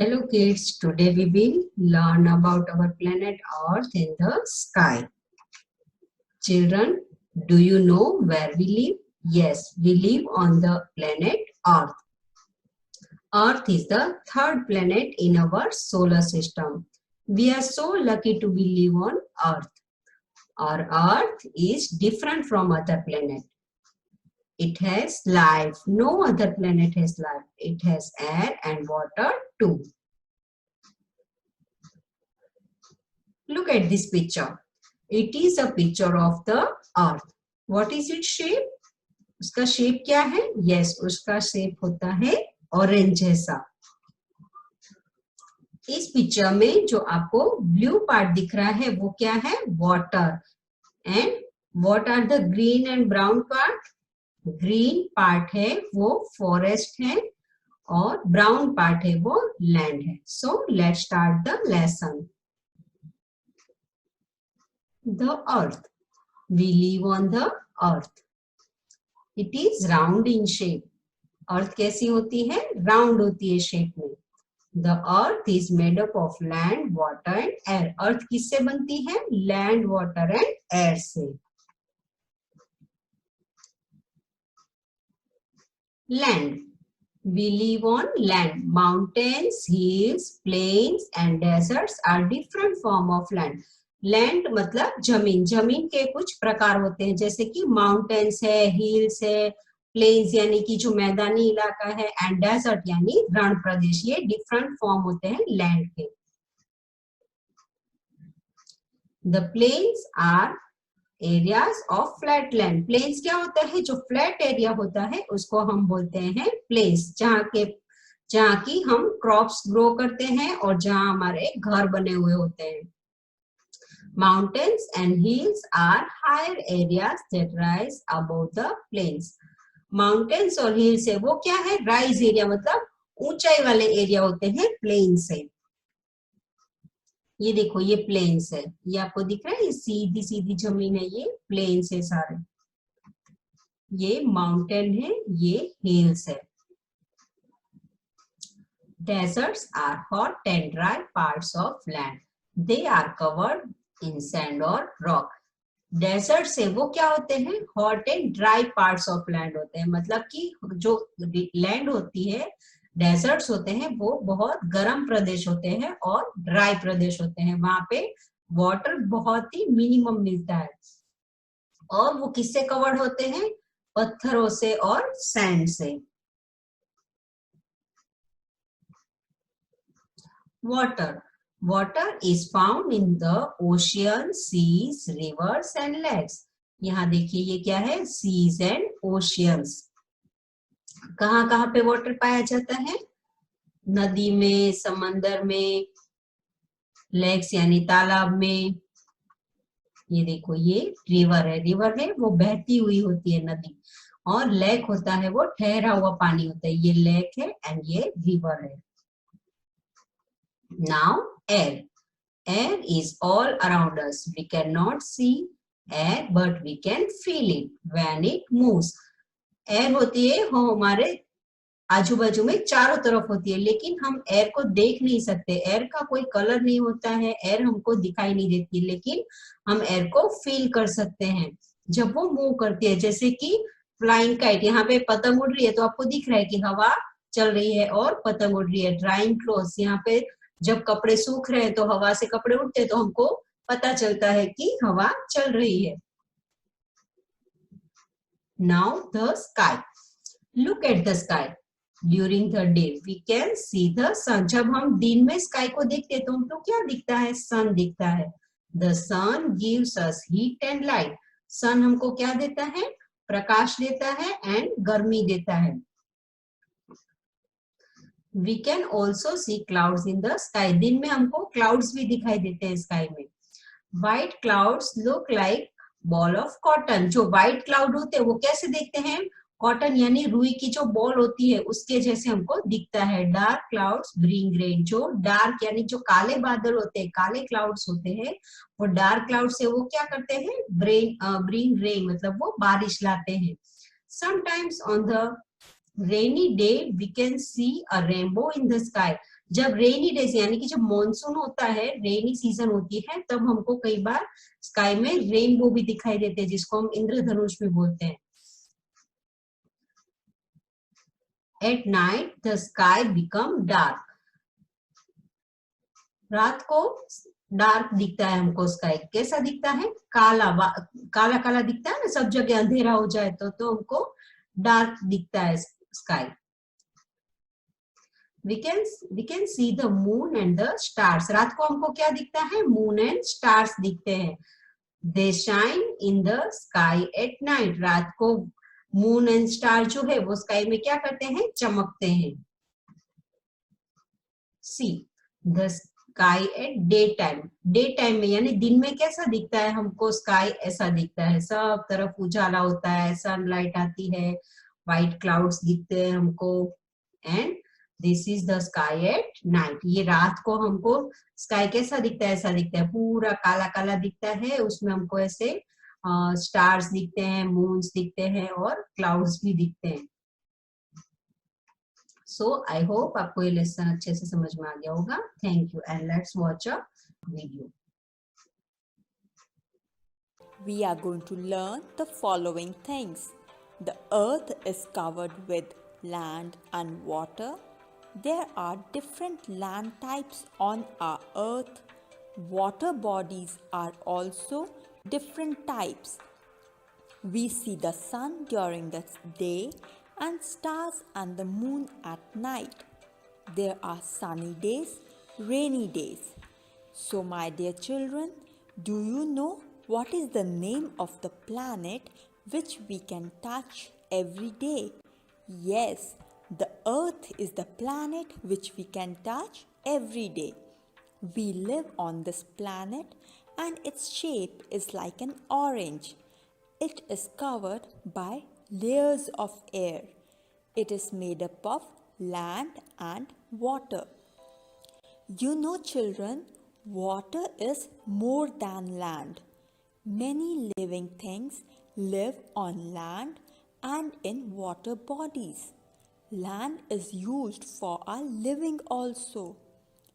Hello kids, today we will learn about our planet Earth in the sky. Children, do you know where we live? Yes, we live on the planet Earth. Earth is the third planet in our solar system. We are so lucky to live on Earth. Our Earth is different from other planets. It has life. No other planet has life. It has air and water too. Look at this picture. It is a picture of the earth. What is its shape? उसका shape क्या है? Yes, उसका shape होता है orange जैसा. इस picture में जो आपको ब्लू पार्ट दिख रहा है वो क्या है? Water. And what are the green and brown part? Green part है वो फॉरेस्ट है और ब्राउन पार्ट है वो लैंड है. So let's start the lesson. The earth. We live on the earth. It is round in shape. Earth कैसी होती है? Round होती है shape में. The earth is made up of land, water and air. Earth किससे बनती है? Land, water and air से. Land. We live on land. Mountains, hills, plains and deserts are different form of land. Land मतलब जमीन. जमीन के कुछ प्रकार होते हैं जैसे कि माउंटेन्स है, हिल्स है, प्लेन्स यानी कि जो मैदानी इलाका है एंड डेजर्ट यानी रण प्रदेश. ये डिफरेंट फॉर्म होते हैं लैंड के. The plains are areas of flat land. Plains क्या होता है? जो फ्लैट एरिया होता है उसको हम बोलते हैं प्लेन्स, जहाँ की हम क्रॉप्स ग्रो करते हैं और जहाँ हमारे घर बने हुए होते हैं. Mountains and hills are higher areas that rise above the plains. Mountains और hills है वो क्या है? Rise area मतलब ऊंचाई वाले एरिया होते हैं plains है. ये देखो ये plains है. ये आपको दिख रहा है? ये सीधी सीधी जमीन है. ये plains है सारे. ये mountain है. ये hills है. Deserts are hot and dry parts of land. They are covered in sand or rock. Desert से वो क्या होते हैं? Hot and dry parts of land होते हैं. मतलब कि जो लैंड होती है, डेजर्ट्स होते हैं वो बहुत गर्म प्रदेश होते हैं और ड्राई प्रदेश होते हैं. वहां पे वाटर बहुत ही मिनिमम मिलता है. और वो किससे कवर्ड होते हैं? पत्थरों से और सैंड से. Water. Water is found in the ocean, seas, rivers and lakes. यहाँ देखिए ये क्या है? Seas and oceans. कहाँ पे वाटर पाया जाता है? नदी में, समंदर में, लेक्स यानी तालाब में. ये देखो ये रिवर है. रिवर है वो बहती हुई होती है नदी. और लेक होता है वो ठहरा हुआ पानी होता है. ये लेक है एंड ये रिवर है. Now air. Air is all around us. We cannot see air, but we can feel it when it moves. Air होती है वो हमारे आजू बाजू में चारों तरफ होती है, लेकिन हम एयर को देख नहीं सकते. एयर का कोई कलर नहीं होता है. एयर हमको दिखाई नहीं देती, लेकिन हम एयर को फील कर सकते हैं जब वो मूव करती है. जैसे कि फ्लाइंग काइट. यहाँ पे पतंग उड़ रही है तो आपको दिख रहा है कि हवा चल रही है और पतंग उड़ रही है. Drawing clothes. यहाँ पे जब कपड़े सूख रहे हैं तो हवा से कपड़े उड़ते हैं तो हमको पता चलता है कि हवा चल रही है. Now the sky. Look at the sky. During the day we can see the sun. जब हम दिन में स्काई को देखते हैं तो हमको क्या दिखता है? सन दिखता है. The sun gives us heat and light. सन हमको क्या देता है? प्रकाश देता है एंड गर्मी देता है. We can also see clouds in the sky. दिन में हमको clouds भी दिखाई देते हैं स्काई में. White clouds look like ball of cotton. जो white cloud होते हैं वो कैसे दिखते हैं? कॉटन यानी रुई की जो बॉल होती है उसके जैसे हमको दिखता है. Dark clouds bring rain. जो डार्क यानी जो काले बादल होते हैं, काले क्लाउड्स होते हैं, वो डार्क क्लाउड से वो क्या करते हैं? ब्रिंग रेन मतलब वो बारिश लाते हैं. Sometimes on the rainy day we can see a rainbow in the sky. जब रेनी डेज यानी कि जब मॉनसून होता है, रेनी सीजन होती है, तब हमको कई बार स्काई में रेनबो भी दिखाई देते हैं, जिसको हम इंद्रधनुष भी बोलते हैं। At night the sky become dark, रात को डार्क दिखता है हमको स्काई। कैसा दिखता है? काला काला काला दिखता है ना, सब जगह अंधेरा हो जाए तो हमको डार्क दिखता है sky. we can see the moon and the stars, रात को हमको क्या दिखता है? मून एंड स्टार्स दिखते हैं। they shine in the sky at night, रात को मून एंड स्टार जो है वो स्काई में क्या करते हैं? चमकते हैं। See the sky at day time, day time में यानी दिन में कैसा दिखता है हमको स्काई? ऐसा दिखता है, सब तरफ उजाला होता है, सनलाइट आती है, व्हाइट क्लाउड्स दिखते हैं हमको। And this is the sky at night, ये रात को हमको स्काई कैसा दिखता है? ऐसा दिखता है, पूरा काला काला दिखता है, उसमें हमको ऐसे स्टार्स दिखते हैं, मून्स दिखते हैं और क्लाउड्स भी दिखते हैं। सो आई होप आपको ये लेसन अच्छे से समझ में आ गया होगा। Thank you and let's watch a video. We are going to learn the following things. The earth is covered with land and water. There are different land types on our earth. Water bodies are also different types. We see the sun during the day and stars and the moon at night. There are sunny days, rainy days. So, my dear children, do you know what is the name of the planet which we can touch every day? Yes, the earth is the planet which we can touch every day. We live on this planet and its shape is like an orange. It is covered by layers of air. It is made up of land and water. You know, children, water is more than land. Many living things live on land and in water bodies. Land is used for our living also.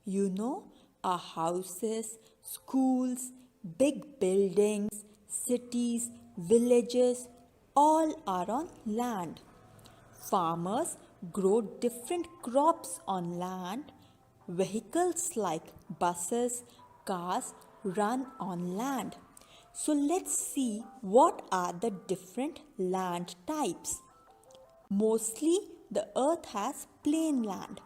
You know, our houses, schools, big buildings, cities, villages, all are on land. Farmers grow different crops on land. Vehicles like buses, cars run on land. So let's see what are the different land types. Mostly the earth has plain land.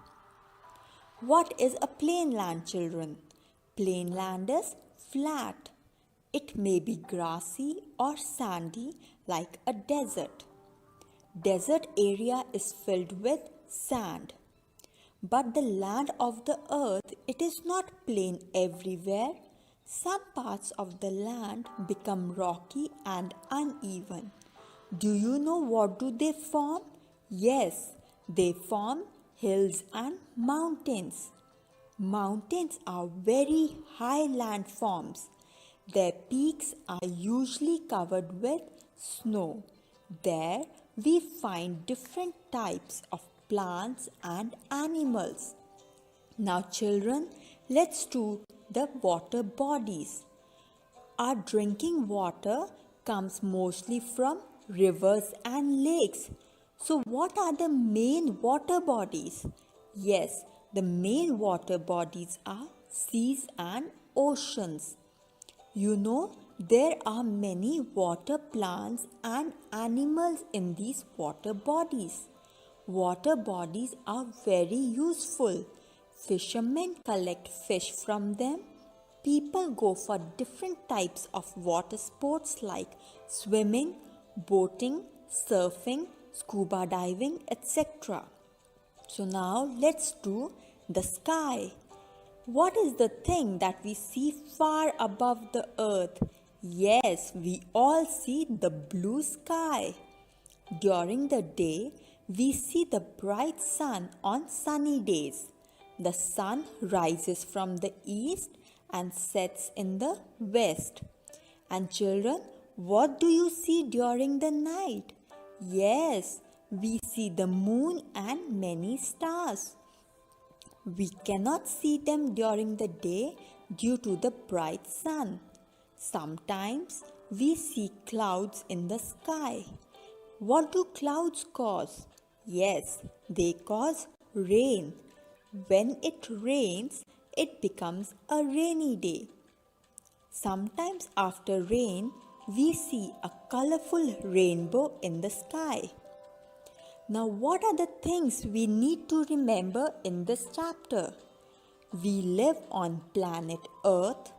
What is a plain land, children? Plain land is flat. It may be grassy or sandy like a desert. Desert area is filled with sand. But the land of the earth, it is not plain everywhere. Some parts of the land become rocky and uneven. Do you know what do they form? Yes, they form hills and mountains. Mountains are very high landforms. Their peaks are usually covered with snow. There we find different types of plants and animals. Now, children, let's do the water bodies. Our drinking water comes mostly from rivers and lakes. So, what are the main water bodies? Yes, the main water bodies are seas and oceans. You know, there are many water plants and animals in these water bodies. Water bodies are very useful. Fishermen collect fish from them. People go for different types of water sports like swimming, boating, surfing, scuba diving, etc. So now let's do the sky. What is the thing that we see far above the earth? Yes, we all see the blue sky. During the day, we see the bright sun on sunny days. The sun rises from the east and sets in the west. And children, what do you see during the night? Yes, we see the moon and many stars. We cannot see them during the day due to the bright sun. Sometimes we see clouds in the sky. What do clouds cause? Yes, they cause rain. When it rains, it becomes a rainy day. Sometimes after rain, we see a colorful rainbow in the sky. Now, what are the things we need to remember in this chapter? We live on planet Earth.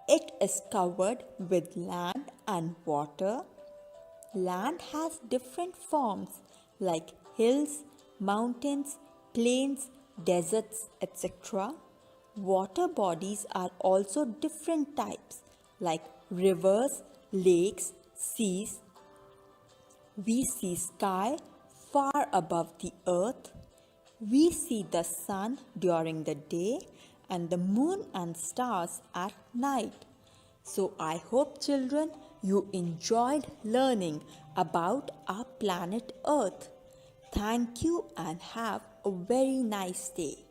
It is covered with land and water. Land has different forms like hills, mountains, plains, deserts, etc. Water bodies are also different types like rivers, lakes, seas. We see sky far above the earth. We see the sun during the day and the moon and stars at night. So I hope children you enjoyed learning about our planet Earth. Thank you and have a very nice day.